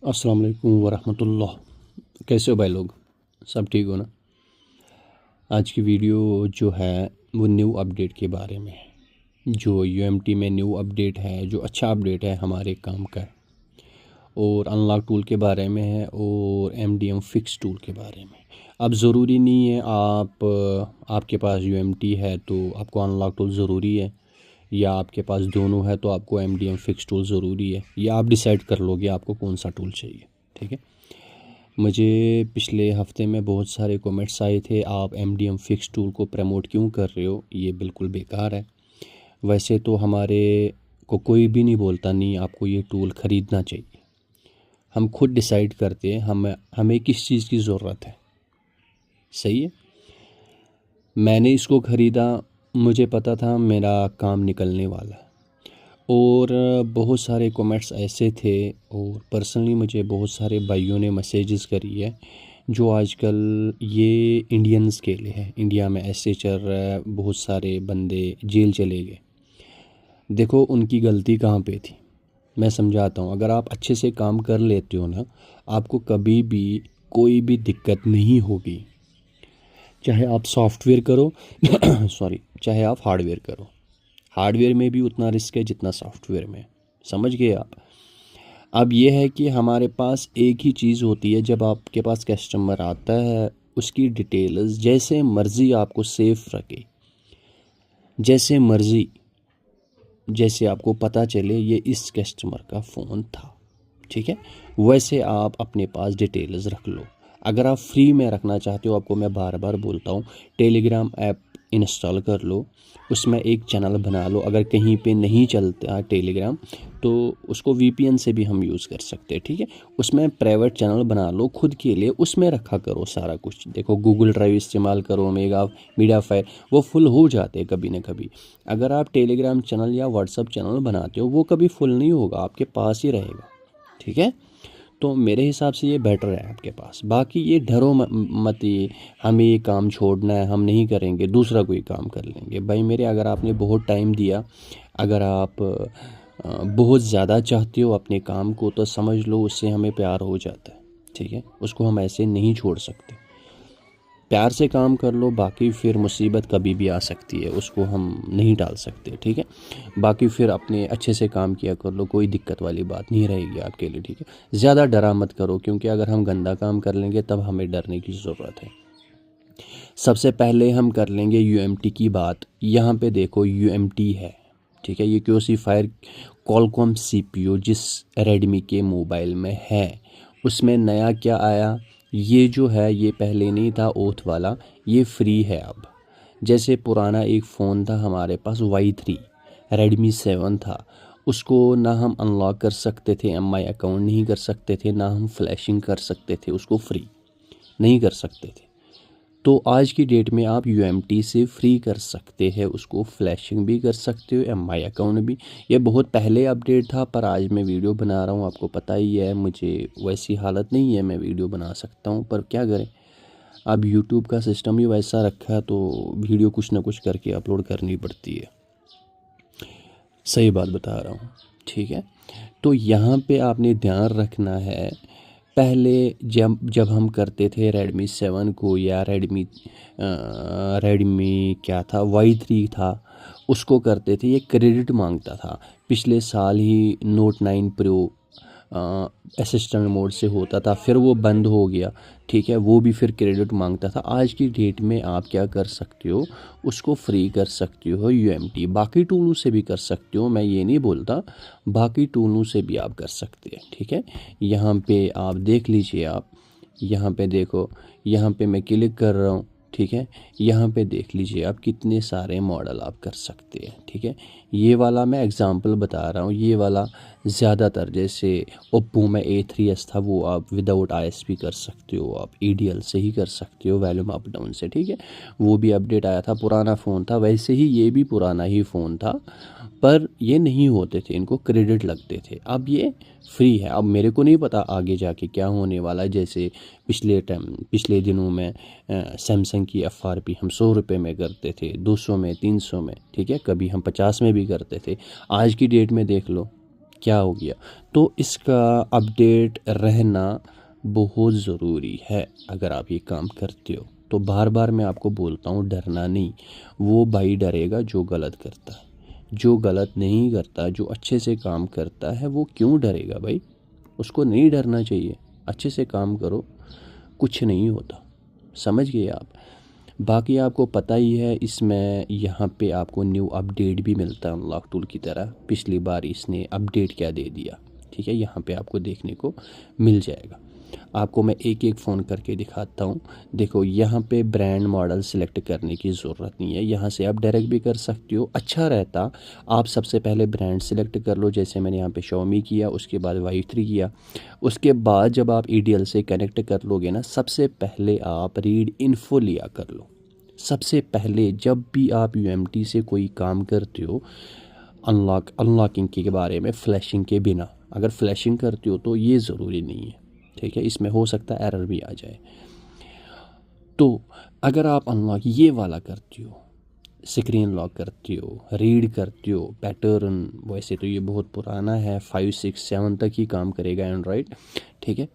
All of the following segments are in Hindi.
अस्सलाम वालेकुम वरहमतुल्लाह। कैसे हो भाई लोग? सब ठीक हो ना? आज की वीडियो जो है वो न्यू अपडेट के बारे में है। जो यूएमटी में न्यू अपडेट है, जो अच्छा अपडेट है हमारे काम का, और अनलॉक टूल के बारे में है और एमडीएम फिक्स टूल के बारे में। अब ज़रूरी नहीं है आपके पास यूएमटी है तो आपको अनलॉक टूल ज़रूरी है, या आपके पास दोनों है तो आपको एमडीएम फिक्स टूल ज़रूरी है, या आप डिसाइड कर लोगे आपको कौन सा टूल चाहिए। ठीक है। मुझे पिछले हफ्ते में बहुत सारे कमेंट्स आए थे, आप एमडीएम फिक्स टूल को प्रमोट क्यों कर रहे हो, ये बिल्कुल बेकार है। वैसे तो हमारे को कोई भी नहीं बोलता नहीं आपको ये टूल ख़रीदना चाहिए। हम खुद डिसाइड करते हैं हमें किस चीज़ की ज़रूरत है। सही है। मैंने इसको ख़रीदा, मुझे पता था मेरा काम निकलने वाला है। और बहुत सारे कमेंट्स ऐसे थे, और पर्सनली मुझे बहुत सारे भाइयों ने मैसेजेस करी है जो आजकल ये इंडियंस के लिए है। इंडिया में ऐसे चल रहा है, बहुत सारे बंदे जेल चले गए। देखो उनकी गलती कहाँ पे थी, मैं समझाता हूँ। अगर आप अच्छे से काम कर लेते हो ना, आपको कभी भी कोई भी दिक्कत नहीं होगी। चाहे आप सॉफ्टवेयर करो सॉरी, चाहे आप हार्डवेयर करो। हार्डवेयर में भी उतना रिस्क है जितना सॉफ्टवेयर में। समझ गए आप? अब ये है कि हमारे पास एक ही चीज़ होती है, जब आपके पास कस्टमर आता है उसकी डिटेल्स जैसे मर्ज़ी आपको सेफ रखे, जैसे मर्ज़ी, जैसे आपको पता चले ये इस कस्टमर का फ़ोन था। ठीक है, वैसे आप अपने पास डिटेल्स रख लो। अगर आप फ्री में रखना चाहते हो, आपको मैं बार बार बोलता हूँ, टेलीग्राम ऐप इंस्टॉल कर लो, उसमें एक चैनल बना लो। अगर कहीं पे नहीं चलता टेलीग्राम तो उसको वीपीएन से भी हम यूज़ कर सकते हैं। ठीक है, उसमें प्राइवेट चैनल बना लो खुद के लिए, उसमें रखा करो सारा कुछ। देखो गूगल ड्राइव इस्तेमाल करो, मेगा मीडिया फाइल, वो फुल हो जाते हैं कभी ना कभी। अगर आप टेलीग्राम चैनल या व्हाट्सअप चैनल बनाते हो, वो कभी फुल नहीं होगा, आपके पास ही रहेगा। ठीक है, तो मेरे हिसाब से ये बेटर है आपके पास। बाकी ये डरो मत ये हमें ये काम छोड़ना है, हम नहीं करेंगे, दूसरा कोई काम कर लेंगे। भाई मेरे, अगर आपने बहुत टाइम दिया, अगर आप बहुत ज़्यादा चाहते हो अपने काम को, तो समझ लो उससे हमें प्यार हो जाता है। ठीक है, उसको हम ऐसे नहीं छोड़ सकते। प्यार से काम कर लो, बाकी फिर मुसीबत कभी भी आ सकती है, उसको हम नहीं टाल सकते। ठीक है, बाकी फिर अपने अच्छे से काम किया कर लो, कोई दिक्कत वाली बात नहीं रहेगी आपके लिए। ठीक है, ज़्यादा डरा मत करो, क्योंकि अगर हम गंदा काम कर लेंगे तब हमें डरने की ज़रूरत है। सबसे पहले हम कर लेंगे यूएमटी की बात। यहाँ पे देखो यूएमटी है। ठीक है, ये क्यूसी फायर कॉलकॉम सीपीयू जिस रेडमी के मोबाइल में है, उसमें नया क्या आया, ये जो है ये पहले नहीं था ओथ वाला, ये फ्री है अब। जैसे पुराना एक फ़ोन था हमारे पास Y3, रेडमी 7 था, उसको ना हम अनलॉक कर सकते थे, एमआई अकाउंट नहीं कर सकते थे, ना हम फ्लैशिंग कर सकते थे, उसको फ्री नहीं कर सकते थे। तो आज की डेट में आप यूएमटी से फ्री कर सकते हैं, उसको फ्लैशिंग भी कर सकते हो, एमआई अकाउंट भी। ये बहुत पहले अपडेट था, पर आज मैं वीडियो बना रहा हूँ, आपको पता ही है मुझे वैसी हालत नहीं है मैं वीडियो बना सकता हूँ, पर क्या करें, अब यूट्यूब का सिस्टम ही वैसा रखा है तो वीडियो कुछ ना कुछ करके अपलोड करनी पड़ती है। सही बात बता रहा हूँ। ठीक है, तो यहाँ पे आपने ध्यान रखना है, पहले जब जब हम करते थे रेडमी 7 को, या रेडमी क्या था, Y3 था, उसको करते थे, ये क्रेडिट मांगता था। पिछले साल ही नोट 9 प्रो असिस्टेंट मोड से होता था, फिर वो बंद हो गया। ठीक है, वो भी फिर क्रेडिट मांगता था। आज की डेट में आप क्या कर सकते हो, उसको फ्री कर सकते हो यूएमटी। बाकी टूलों से भी कर सकते हो, मैं ये नहीं बोलता, बाकी टूलों से भी आप कर सकते हैं। ठीक है, यहाँ पे आप देख लीजिए, आप यहाँ पे देखो, यहाँ पे मैं क्लिक कर रहा हूँ। ठीक है, यहाँ पे देख लीजिए आप कितने सारे मॉडल आप कर सकते हैं। ठीक है, ये वाला मैं एग्जांपल बता रहा हूँ, ये वाला ज़्यादातर जैसे ओप्पो में A3s था, वो आप विदाउट ISP कर सकते हो, आप EDL से ही कर सकते हो, वॉल्यूम अप डाउन से। ठीक है, वो भी अपडेट आया था, पुराना फ़ोन था, वैसे ही ये भी पुराना ही फ़ोन था, पर ये नहीं होते थे, इनको क्रेडिट लगते थे। अब ये फ्री है। अब मेरे को नहीं पता आगे जाके क्या होने वाला है। जैसे पिछले दिनों में सैमसंग की FRP हम 100 रुपये में करते थे, 200 में, 300 में। ठीक है, कभी हम 50 में भी करते थे। आज की डेट में देख लो क्या हो गया। तो इसका अपडेट रहना बहुत ज़रूरी है। अगर आप ये काम करते हो तो बार बार मैं आपको बोलता हूँ, डरना नहीं। वो भाई डरेगा जो गलत करता है, जो गलत नहीं करता, जो अच्छे से काम करता है, वो क्यों डरेगा भाई। उसको नहीं डरना चाहिए। अच्छे से काम करो, कुछ नहीं होता। समझ गए आप। बाकी आपको पता ही है, इसमें यहाँ पे आपको न्यू अपडेट भी मिलता है अनलॉक टूल की तरह। पिछली बार इसने अपडेट क्या दे दिया, ठीक है, यहाँ पे आपको देखने को मिल जाएगा। आपको मैं एक एक फ़ोन करके दिखाता हूँ। देखो यहाँ पे ब्रांड मॉडल सिलेक्ट करने की ज़रूरत नहीं है, यहाँ से आप डायरेक्ट भी कर सकते हो। अच्छा रहता आप सबसे पहले ब्रांड सिलेक्ट कर लो, जैसे मैंने यहाँ पे Xiaomi किया, उसके बाद Y3 किया। उसके बाद जब आप EDL से कनेक्ट कर लोगे ना, सबसे पहले आप रीड इन्फो लिया कर लो। सबसे पहले जब भी आप UMT से कोई काम करते हो, अनलॉकिंग के बारे में, फ्लैशिंग के बिना, अगर फ्लैशिंग करते हो तो ये ज़रूरी नहीं है, ठीक है, इसमें हो सकता है एरर भी आ जाए। तो अगर आप अनलॉक ये वाला करते हो, स्क्रीन लॉक करते हो, रीड करते हो, पैटर्न, वैसे तो ये बहुत पुराना है, 5, 6, 7 तक ही काम करेगा एंड्रॉयड, ठीक है।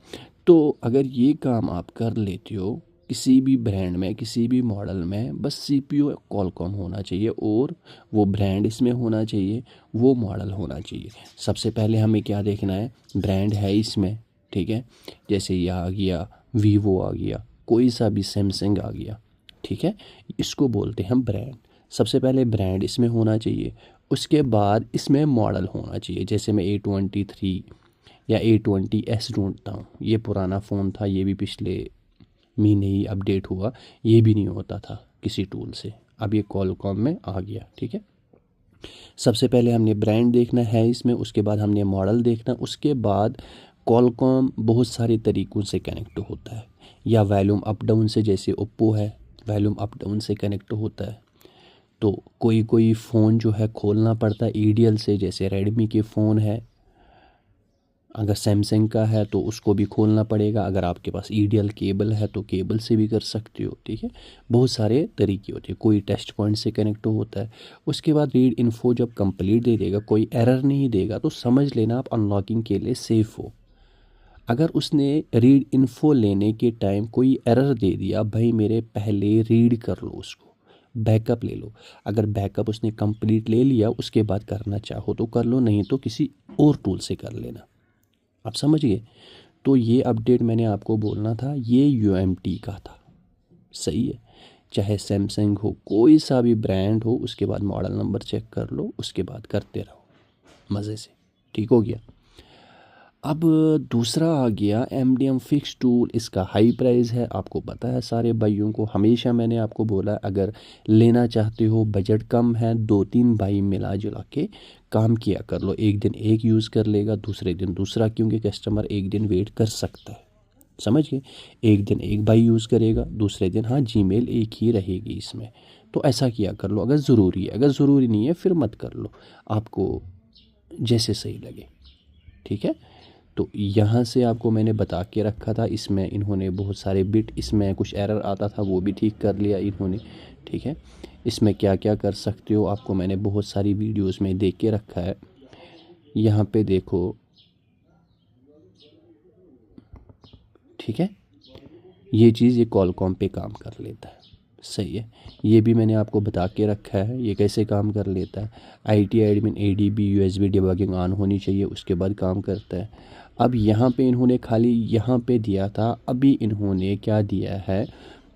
तो अगर ये काम आप कर लेते हो किसी भी ब्रांड में, किसी भी मॉडल में, बस CPU Qualcomm होना चाहिए और वो ब्रांड इसमें होना चाहिए, वो मॉडल होना चाहिए। सबसे पहले हमें क्या देखना है, ब्रांड है इसमें, ठीक है। जैसे ये आ गया, वीवो आ गया, कोई सा भी सैमसंग आ गया, ठीक है, इसको बोलते हैं हम ब्रांड। सबसे पहले ब्रांड इसमें होना चाहिए, उसके बाद इसमें मॉडल होना चाहिए। जैसे मैं A23 या A20s ढूंढता हूँ, ये पुराना फ़ोन था, ये भी पिछले महीने ही अपडेट हुआ, ये भी नहीं होता था किसी टूल से, अब ये Qualcomm में आ गया, ठीक है। सबसे पहले हमने ब्रांड देखना है इसमें, उसके बाद हमने मॉडल देखना, उसके बाद Qualcomm बहुत सारे तरीक़ों से कनेक्ट होता है, या वॉल्यूम अप डाउन से, जैसे ओप्पो है वॉल्यूम अप डाउन से कनेक्ट होता है। तो कोई कोई फ़ोन जो है खोलना पड़ता है EDL से, जैसे रेडमी के फ़ोन है, अगर सैमसंग का है तो उसको भी खोलना पड़ेगा। अगर आपके पास EDL केबल है तो केबल से भी कर सकते हो, ठीक है। बहुत सारे तरीके होते हैं, कोई टेस्ट पॉइंट से कनेक्ट होता है। उसके बाद रीड इन्फो जब कंप्लीट दे देगा, कोई एरर नहीं देगा, तो समझ लेना आप अनलॉकिंग के लिए सेफ़ हो। अगर उसने रीड इन्फो लेने के टाइम कोई एरर दे दिया, भाई मेरे पहले रीड कर लो उसको, बैकअप ले लो। अगर बैकअप उसने कंप्लीट ले लिया, उसके बाद करना चाहो तो कर लो, नहीं तो किसी और टूल से कर लेना। आप समझ गए। तो ये अपडेट मैंने आपको बोलना था, ये UMT का था, सही है। चाहे सैमसंग हो, कोई सा भी ब्रांड हो, उसके बाद मॉडल नंबर चेक कर लो, उसके बाद करते रहो मज़े से, ठीक हो गया। अब दूसरा आ गया MDM फिक्स टूल। इसका हाई प्राइस है, आपको पता है सारे भाइयों को। हमेशा मैंने आपको बोला, अगर लेना चाहते हो, बजट कम है, 2-3 भाई मिला जुला के काम किया कर लो। एक दिन एक यूज़ कर लेगा, दूसरे दिन दूसरा, क्योंकि कस्टमर एक दिन वेट कर सकता है, समझ गए। एक दिन एक भाई यूज़ करेगा, दूसरे दिन हाँ Gmail एक ही रहेगी इसमें। तो ऐसा किया कर लो अगर ज़रूरी है। अगर ज़रूरी नहीं है फिर मत कर लो, आपको जैसे सही लगे, ठीक है। तो यहाँ से आपको मैंने बता के रखा था, इसमें इन्होंने बहुत सारे बिट, इसमें कुछ एरर आता था वो भी ठीक कर लिया इन्होंने, ठीक है। इसमें क्या क्या कर सकते हो आपको मैंने बहुत सारी वीडियोस में देख के रखा है। यहाँ पे देखो, ठीक है, ये चीज़ ये Qualcomm पे काम कर लेता है, सही है। ये भी मैंने आपको बता के रखा है ये कैसे काम कर लेता है। IT admin ADB USB debugging on होनी चाहिए, उसके बाद काम करता है। अब यहाँ पे इन्होंने खाली यहाँ पे दिया था, अभी इन्होंने क्या दिया है,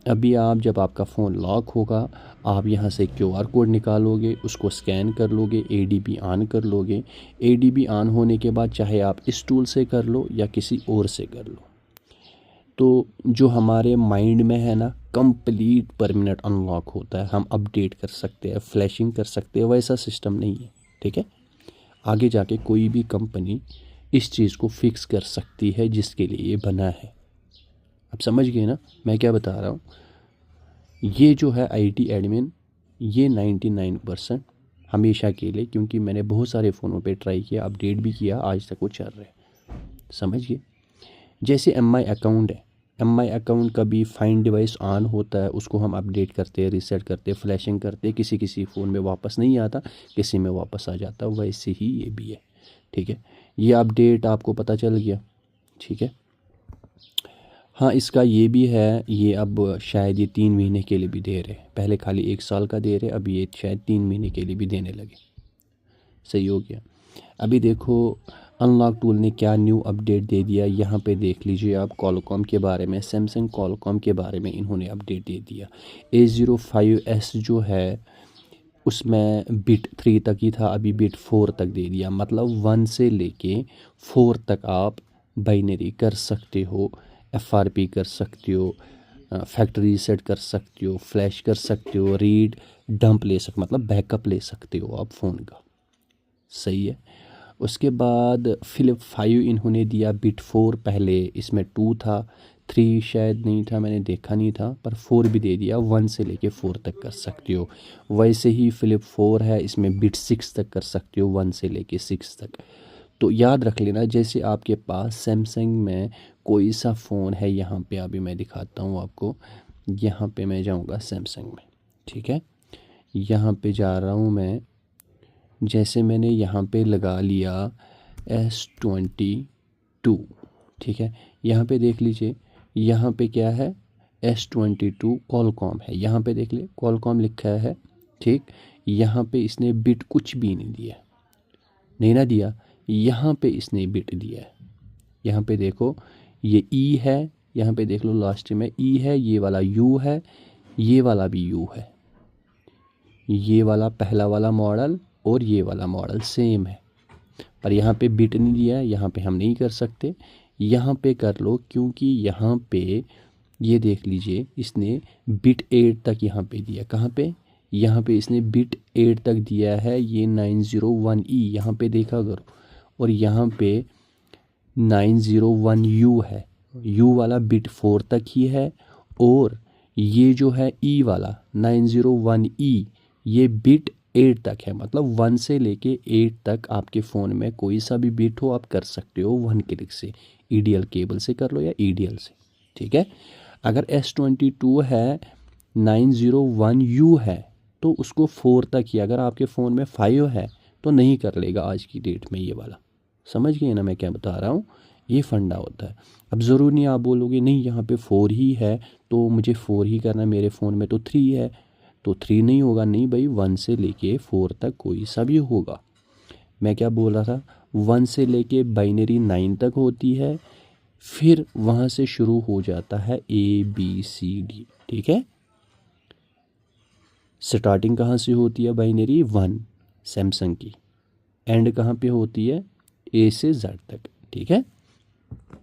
अभी आप जब आपका फ़ोन लॉक होगा, आप यहाँ से QR कोड निकालोगे, उसको स्कैन कर लोगे, ADB ऑन कर लोगे। ADB ऑन होने के बाद चाहे आप इस टूल से कर लो या किसी और से कर लो, तो जो हमारे माइंड में है ना, कंप्लीट पर मिनट अनलॉक होता है, हम अपडेट कर सकते हैं, फ्लैशिंग कर सकते हैं, वैसा सिस्टम नहीं है, ठीक है। आगे जाके कोई भी कंपनी इस चीज़ को फिक्स कर सकती है जिसके लिए ये बना है। आप समझ गए ना मैं क्या बता रहा हूँ। ये जो है IT एडमिन, ये 99% हमेशा के लिए, क्योंकि मैंने बहुत सारे फ़ोनों पे ट्राई किया, अपडेट भी किया, आज तक वो चल रहे हैं, समझ गए। जैसे MI अकाउंट है, MI अकाउंट का भी फाइंड डिवाइस ऑन होता है, उसको हम अपडेट करते हैं, रीसेट करते हैं, फ्लैशिंग करते हैं, किसी किसी फ़ोन में वापस नहीं आता, किसी में वापस आ जाता, वैसे ही ये भी है, ठीक है। ये अपडेट आपको पता चल गया, ठीक है। हाँ, इसका ये भी है, ये अब शायद ये 3 महीने के लिए भी दे रहे, पहले खाली 1 साल का दे रहे, अब ये शायद 3 महीने के लिए भी देने लगे। सही हो गया। अभी देखो अनलॉक टूल ने क्या न्यू अपडेट दे दिया, यहाँ पे देख लीजिए आप। कॉलकॉम के बारे में, सैमसंग कॉलकॉम के बारे में इन्होंने अपडेट दे दिया। A05s जो है उसमें बिट 3 तक ही था, अभी बिट 4 तक दे दिया। मतलब 1 से लेके 4 तक आप बाइनरी कर सकते हो, FRP कर सकते हो, फैक्ट्री रीसेट कर सकते हो, फ्लैश कर सकते हो, रीड डंप ले सकते, मतलब बैकअप ले सकते हो आप फ़ोन का। सही है। उसके बाद फिलिप 5 इन्होंने दिया, बिट 4 पहले इसमें 2 था, 3 शायद नहीं था, मैंने देखा नहीं था, पर 4 भी दे दिया। 1 से लेके 4 तक कर सकते हो। वैसे ही फिलिप 4 है, इसमें बिट 6 तक कर सकते हो, 1 से लेके 6 तक। तो याद रख लेना, जैसे आपके पास सैमसंग में कोई सा फ़ोन है, यहाँ पे अभी मैं दिखाता हूँ आपको। यहाँ पे मैं जाऊँगा सैमसंग में, ठीक है। यहाँ पे जा रहा हूँ मैं, जैसे मैंने यहाँ पे लगा लिया S22, ठीक है। यहाँ पे देख लीजिए, यहाँ पे क्या है, S22 कॉलकॉम है। यहाँ पे देख ले कॉलकॉम लिखा है, ठीक। यहाँ पे इसने बिट कुछ भी नहीं दिया, नहीं ना दिया। यहाँ पे इसने बिट दिया है, यहाँ पे देखो ये E है, यहाँ पे देख लो लास्ट में E है, ये वाला U है, ये वाला भी U है। ये वाला पहला वाला मॉडल और ये वाला मॉडल सेम है, पर यहाँ पे बिट नहीं दिया है, यहाँ पे हम नहीं कर सकते। यहाँ पे कर लो, क्योंकि यहाँ पे ये देख लीजिए इसने बिट 8 तक यहाँ पे दिया। कहाँ पे? यहाँ पे इसने बिट 8 तक दिया है, ये 901E यहाँ पे देखा करो, और यहाँ पे 901U है। U वाला बिट 4 तक ही है, और ये जो है E वाला 901E ये बिट 8 तक है। मतलब 1 से लेके 8 तक आपके फ़ोन में कोई सा भी बिट हो आप कर सकते हो 1 क्लिक से। EDL केबल से कर लो या EDL से, ठीक है। अगर S22 है 901U है तो उसको 4 तक ही, अगर आपके फ़ोन में 5 है तो नहीं कर लेगा आज की डेट में ये वाला। समझ गए ना मैं क्या बता रहा हूँ? ये फंडा होता है। अब ज़रूर नहीं आप बोलोगे नहीं यहाँ पे 4 ही है तो मुझे 4 ही करना है, मेरे फ़ोन में तो 3 है, तो 3 नहीं होगा। नहीं भाई, 1 से लेके 4 तक कोई सा भी होगा। मैं क्या बोल रहा था, 1 से लेके बाइनरी 9 तक होती है, फिर वहाँ से शुरू हो जाता है ABCD, ठीक है। स्टार्टिंग कहाँ से होती है? बाइनरी 1 सैमसंग की, एंड कहाँ पे होती है? A से Z तक, ठीक है।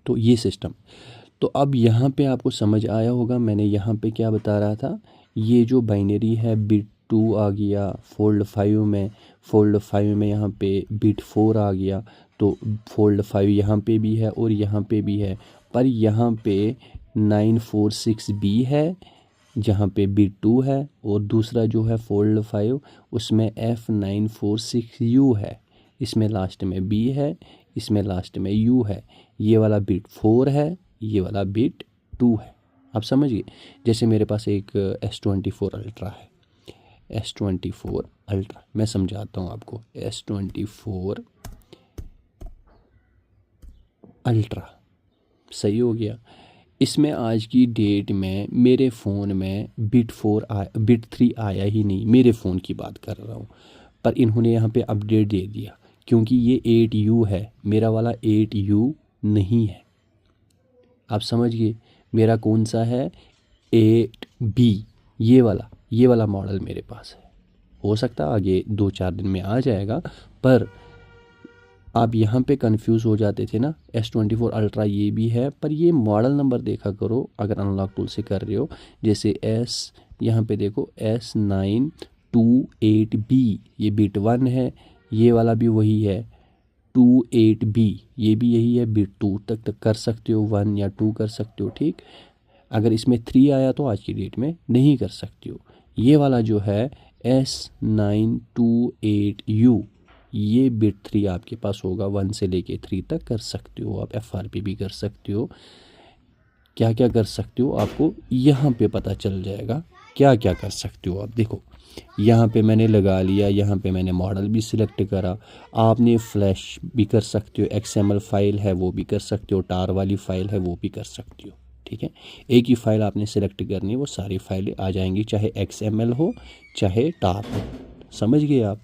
तो ये सिस्टम। तो अब यहाँ पे आपको समझ आया होगा मैंने यहाँ पे क्या बता रहा था। ये जो बाइनरी है बिट 2 आ गया फोल्ड 5 में, फोल्ड 5 में यहाँ पे बिट 4 आ गया, तो फोल्ड 5 यहाँ पे भी है और यहाँ पे भी है, पर यहाँ पे 946B है जहाँ पे बिट 2 है, और दूसरा जो है फोल्ड 5 उसमें F946U है, इसमें लास्ट में B है, इसमें लास्ट में U है। ये वाला बिट 4 है, ये वाला बिट 2 है। आप समझिए, जैसे मेरे पास एक S24 अल्ट्रा है, S24 अल्ट्रा मैं समझाता हूँ आपको। S24 अल्ट्रा सही हो गया। इसमें आज की डेट में मेरे फ़ोन में बिट 3 आया ही नहीं, मेरे फ़ोन की बात कर रहा हूँ। पर इन्होंने यहाँ पे अपडेट दे दिया, क्योंकि ये 8U है, मेरा वाला 8U नहीं है। आप समझ गए, मेरा कौन सा है? 8B, ये वाला मॉडल मेरे पास है। हो सकता है आगे 2-4 दिन में आ जाएगा, पर आप यहाँ पे कंफ्यूज हो जाते थे ना। S24 अल्ट्रा ये भी है, पर ये मॉडल नंबर देखा करो अगर अनलॉक टूल से कर रहे हो। जैसे यहाँ पे देखो S928B ये बिट 1 है, ये वाला भी वही है 28B, ये भी यही है, बिट 2 तक कर सकते हो, 1 या 2 कर सकते हो, ठीक। अगर इसमें 3 आया तो आज की डेट में नहीं कर सकते हो। ये वाला जो है S928U ये बिट 3 आपके पास होगा, 1 से लेके 3 तक कर सकते हो आप। FRP भी कर सकते हो, क्या क्या कर सकते हो आपको यहाँ पे पता चल जाएगा क्या क्या कर सकते हो आप। देखो यहाँ पे मैंने लगा लिया, यहाँ पे मैंने मॉडल भी सिलेक्ट करा। आपने फ्लैश भी कर सकते हो, XML फाइल है वो भी कर सकते हो, टार वाली फ़ाइल है वो भी कर सकते हो। ठीक है, एक ही फ़ाइल आपने सिलेक्ट करनी है, वो सारी फाइलें आ जाएंगी, चाहे XML हो चाहे टार हो। समझ गए आप।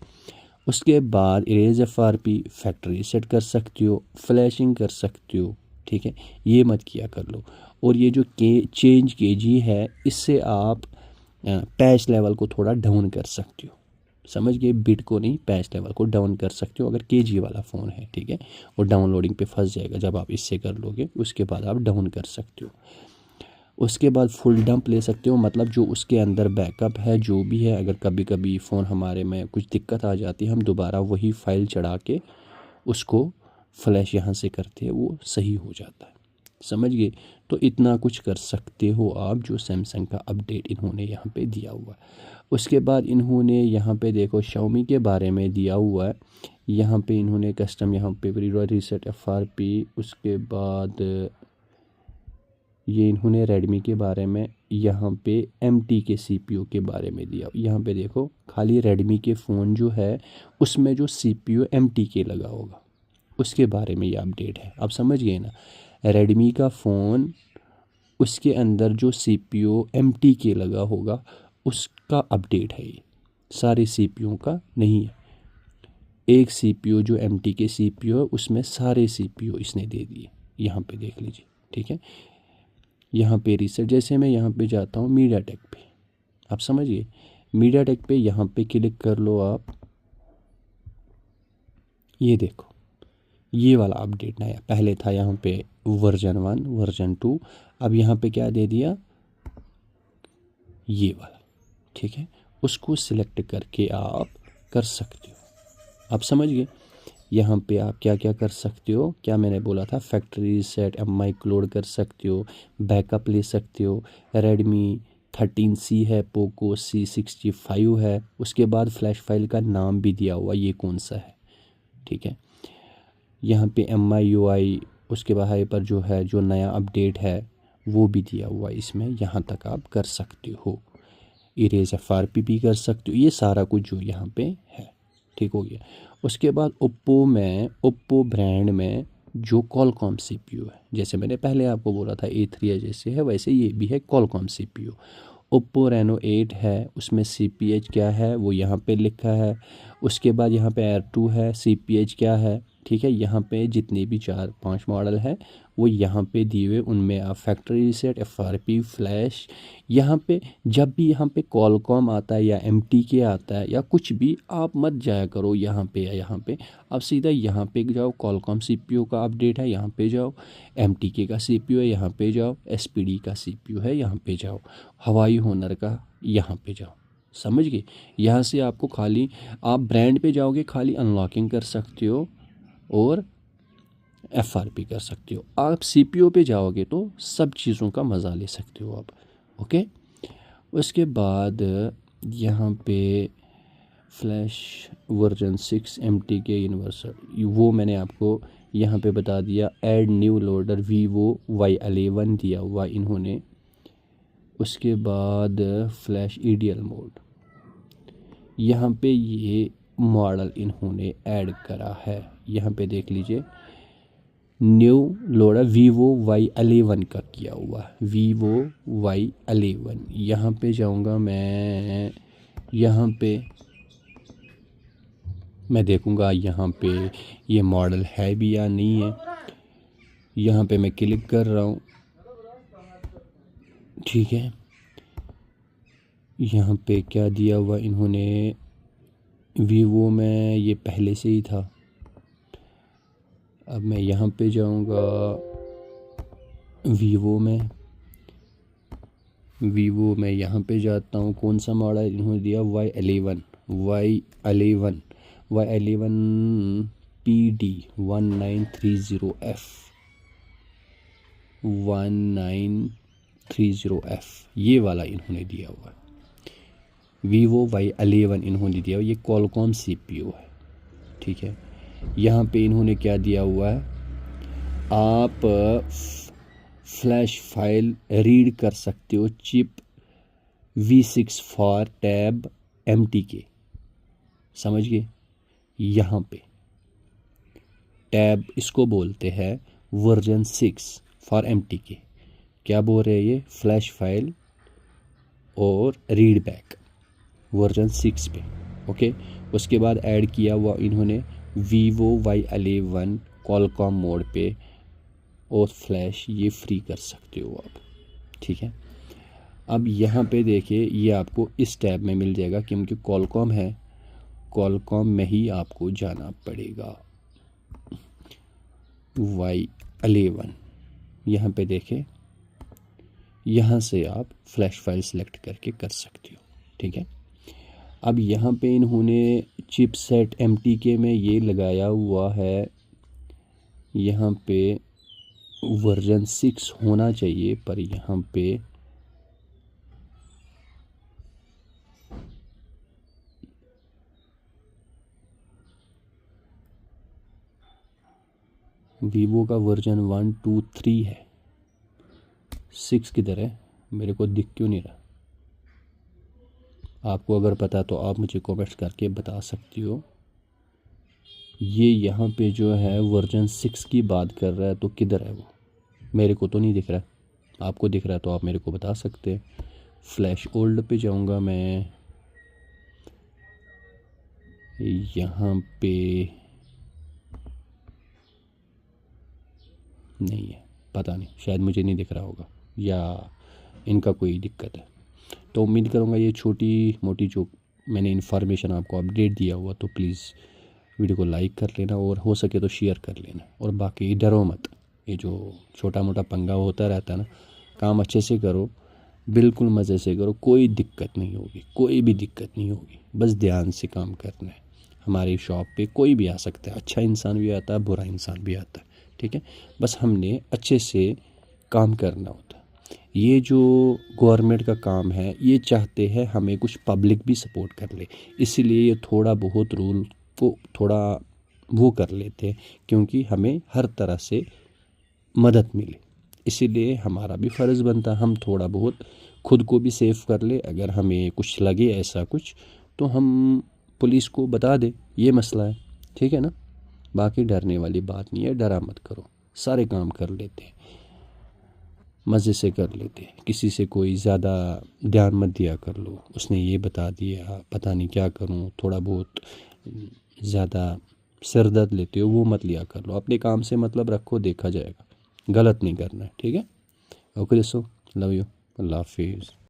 उसके बाद इरेज FRP, फैक्ट्री रीसेट कर सकते हो, फ्लैशिंग कर सकते हो। ठीक है, ये मत किया कर लो। और ये जो चेंज KG है, इससे आप पैच लेवल को थोड़ा डाउन कर सकते हो। समझ गए, बिट को नहीं, पैच लेवल को डाउन कर सकते हो अगर KG वाला फ़ोन है। ठीक है, और डाउनलोडिंग पे फंस जाएगा जब आप इससे कर लोगे, उसके बाद आप डाउन कर सकते हो। उसके बाद फुल डंप ले सकते हो, मतलब जो उसके अंदर बैकअप है जो भी है, अगर कभी कभी फ़ोन हमारे में कुछ दिक्कत आ जाती है, हम दोबारा वही फ़ाइल चढ़ा के उसको फ्लैश यहाँ से करते हैं, वो सही हो जाता है। समझ गए। तो इतना कुछ कर सकते हो आप, जो सैमसंग का अपडेट इन्होंने यहाँ पे दिया हुआ है। उसके बाद इन्होंने यहाँ पे देखो Xiaomi के बारे में दिया हुआ है। यहाँ पे इन्होंने कस्टम यहाँ पे रीसेट FRP। उसके बाद ये इन्होंने रेडमी के बारे में यहाँ पे MT के CPU के बारे में दिया। यहाँ पे देखो खाली रेडमी के फ़ोन जो है उसमें जो CPU MT के लगा होगा, उसके बारे में ये अपडेट है। आप समझ गए ना, रेडमी का फ़ोन उसके अंदर जो CPU MT के लगा होगा उसका अपडेट है ये, सारे CPU का नहीं है। एक CPU जो MT के CPU है उसमें सारे CPU इसने दे दिए, यहाँ पे देख लीजिए। ठीक है, यहाँ पे रीसेट, जैसे मैं यहाँ पे जाता हूँ मीडियाटेक पे, आप समझिए, मीडियाटेक पे यहाँ पे क्लिक कर लो आप, ये देखो ये वाला अपडेट नया, पहले था यहाँ पे वर्जन 1 वर्जन 2, अब यहाँ पे क्या दे दिया, ये वाला। ठीक है, उसको सिलेक्ट करके आप कर सकते हो। आप समझ गए। यहाँ पे आप क्या क्या कर सकते हो, क्या मैंने बोला था, फैक्ट्री रीसेट, MI क्लोड कर सकते हो, बैकअप ले सकते हो, रेडमी 13C है, पोको C65 है। उसके बाद फ्लैश फाइल का नाम भी दिया हुआ, ये कौन सा है। ठीक है, यहाँ पे MI UI, उसके बाद हाई पर जो है जो नया अपडेट है वो भी दिया हुआ इसमें, यहाँ तक आप कर सकते हो। इरेज FRP भी कर सकते हो, ये सारा कुछ जो यहाँ पे है। ठीक हो गया। उसके बाद ओप्पो ब्रांड में जो कॉलकॉम CPU है, जैसे मैंने पहले आपको बोला था A3 जैसे है, वैसे ये भी है कॉलकॉम CPU। ओप्पो रेनो 8 है, उसमें CPH क्या है वो यहाँ पे लिखा है। उसके बाद यहाँ पे R2 है, CPH क्या है। ठीक है, यहाँ पे जितने भी 4-5 मॉडल है वो यहाँ पे दिए हुए, उनमें आप फैक्ट्री रीसेट, FRP, फ्लैश, यहाँ पे जब भी यहाँ पे कॉलकॉम आता है या MTK आता है या कुछ भी, आप मत जाया करो यहाँ पे या यहाँ पे, आप सीधा यहाँ पे जाओ, कॉलकॉम CPU का अपडेट है यहाँ पे जाओ, MTK का CPU है यहाँ पे जाओ, SPD का CPU है यहाँ पे जाओ, हवाई होनर का यहाँ पे जाओ। समझ गए। यहाँ से आपको खाली, आप ब्रांड पे जाओगे खाली अनलॉकिंग कर सकते हो और FRP कर सकते हो। आप CPU पे जाओगे तो सब चीज़ों का मज़ा ले सकते हो आप। ओके। उसके बाद यहाँ पे फ्लैश वर्जन 6 MTK यूनिवर्सल, वो मैंने आपको यहाँ पे बता दिया। Add new loader Vivo Y11 दिया हुआ इन्होंने। उसके बाद फ्लैश EDL मोड, यहाँ पे ये मॉडल इन्होंने ऐड करा है, यहाँ पे देख लीजिए। न्यू लोडर Vivo Y11 का किया हुआ, Vivo Y11। यहाँ पे जाऊँगा मैं, यहाँ पे मैं देखूँगा यहाँ पे ये मॉडल है भी या नहीं है। यहाँ पे मैं क्लिक कर रहा हूँ। ठीक है, यहाँ पे क्या दिया हुआ इन्होंने, Vivo में ये पहले से ही था। अब मैं यहाँ पे जाऊँगा Vivo में यहाँ पे जाता हूँ। कौन सा मॉडल इन्होंने दिया, Y11 PD 1930F, ये वाला इन्होंने दिया हुआ है। Vivo Y11 इन्होंने दिया हुआ, ये कॉलकॉम CPU है। ठीक है, यहाँ पे इन्होंने क्या दिया हुआ है, आप फ्लैश फाइल रीड कर सकते हो, chip V6 for tab MTK, समझ गए। यहाँ पे टैब इसको बोलते हैं वर्जन 6 फॉर MTK। क्या बोल रहे हैं ये, फ्लैश फाइल और रीड बैक वर्जन 6 पे। ओके, उसके बाद ऐड किया हुआ इन्होंने Vivo Y11 कॉलकॉम मोड पे, और फ्लैश ये फ्री कर सकते हो आप, ठीक है। अब यहाँ पे देखिए ये आपको इस टैब में मिल जाएगा, क्योंकि कॉलकॉम है, कॉलकॉम में ही आपको जाना पड़ेगा। Y11 यहाँ पे देखें, यहाँ से आप फ्लैश फाइल सेलेक्ट करके कर सकते हो, ठीक है। अब यहाँ पे इन्होंने चिपसेट MTK में ये लगाया हुआ है, यहाँ पे वर्जन 6 होना चाहिए, पर यहाँ पे वीवो का वर्जन 1 2 3 है, 6 किधर है, मेरे को दिख क्यों नहीं रहा। आपको अगर पता तो आप मुझे कमेंट्स करके बता सकती हो। ये यहाँ पे जो है वर्जन 6 की बात कर रहा है, तो किधर है वो, मेरे को तो नहीं दिख रहा। आपको दिख रहा है तो आप मेरे को बता सकते हैं। फ्लैश ओल्ड पे जाऊँगा मैं, यहाँ पे नहीं है, पता नहीं, शायद मुझे नहीं दिख रहा होगा या इनका कोई दिक्कत है। तो उम्मीद करूँगा ये छोटी मोटी जो मैंने इन्फॉर्मेशन आपको अपडेट दिया हुआ, तो प्लीज़ वीडियो को लाइक कर लेना और हो सके तो शेयर कर लेना। और बाकी डरो मत, ये जो छोटा मोटा पंगा होता रहता है ना, काम अच्छे से करो, बिल्कुल मज़े से करो, कोई दिक्कत नहीं होगी, कोई भी दिक्कत नहीं होगी, बस ध्यान से काम करना है। हमारी शॉप पे कोई भी आ सकता है, अच्छा इंसान भी आता है, बुरा इंसान भी आता है, ठीक है। बस हमने अच्छे से काम करना होता है। ये जो गवर्नमेंट का काम है, ये चाहते हैं हमें कुछ पब्लिक भी सपोर्ट कर ले, इसीलिए ये थोड़ा बहुत रूल को थोड़ा वो कर लेते हैं, क्योंकि हमें हर तरह से मदद मिले। इसीलिए हमारा भी फ़र्ज़ बनता है हम थोड़ा बहुत खुद को भी सेफ कर ले। अगर हमें कुछ लगे ऐसा कुछ, तो हम पुलिस को बता दें, ये मसला है, ठीक है ना। बाकी डरने वाली बात नहीं है, डरा मत करो, सारे काम कर लेते हैं, मज़े से कर लेते हैं, किसी से कोई ज़्यादा ध्यान मत दिया कर लो, उसने ये बता दिया पता नहीं क्या करूं, थोड़ा बहुत ज़्यादा सिर दर्द लेते हो वो मत लिया कर लो। अपने काम से मतलब रखो, देखा जाएगा, गलत नहीं करना है, ठीक है। ओके दोस्तों, लव यू, अल्लाह हाफिज़।